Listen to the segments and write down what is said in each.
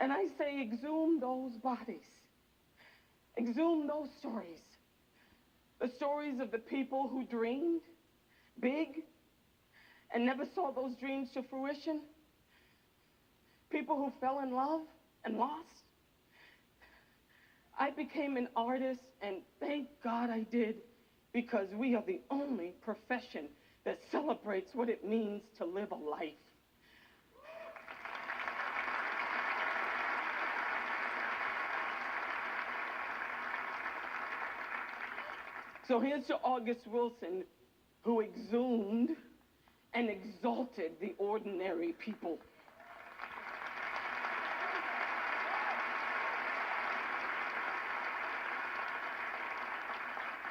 And I say, exhume those bodies. Exhume those stories. The stories of the people who dreamed big and never saw those dreams to fruition. People who fell in love and lost. I became an artist, and thank God I did, because we are the only profession that celebrates what it means to live a life. So here's to August Wilson, who exhumed and exalted the ordinary people.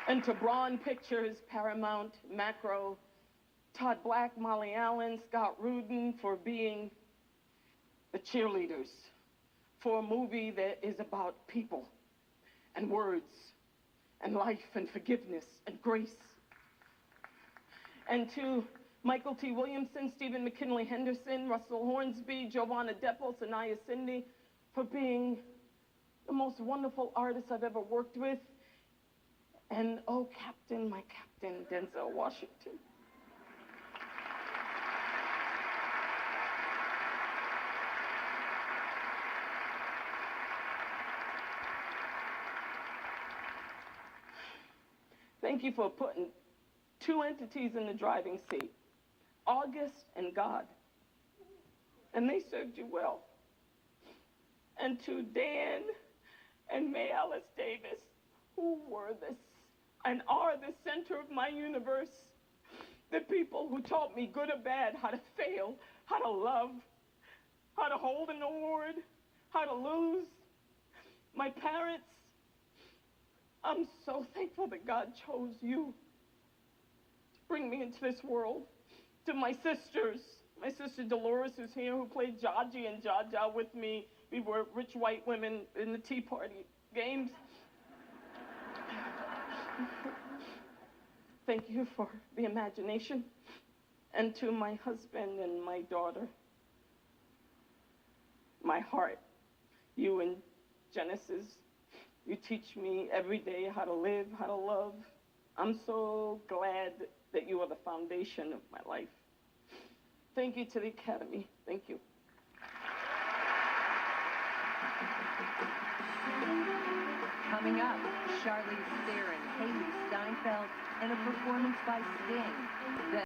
And to Braun Pictures, Paramount, Macro, Todd Black, Molly Allen, Scott Rudin for being the cheerleaders for a movie that is about people and words and life and forgiveness and grace. And to Michael T. Williamson, Stephen McKinley Henderson, Russell Hornsby, Giovanna Deppel, Sanaya Cindy for being the most wonderful artists I've ever worked with. And oh, Captain, my Captain, Denzel Washington. Thank you for putting two entities in the driving seat, August and God. And they served you well. And to Dan and May Alice Davis, who were this and are the center of my universe, the people who taught me good or bad, how to fail, how to love, how to hold an award, how to lose. My parents, I'm so thankful that God chose you to bring me into this world. To my sisters, my sister Dolores, who's here, who played Jaji and Jaja with me. We were rich white women in the Tea Party games. Thank you for the imagination. And to my husband and my daughter, my heart, you and Genesis, you teach me every day how to live, how to love. I'm so glad that you are the foundation of my life. Thank you to the Academy. Thank you. Coming up, Charlize Theron, Haley Steinfeld, and a performance by Sting.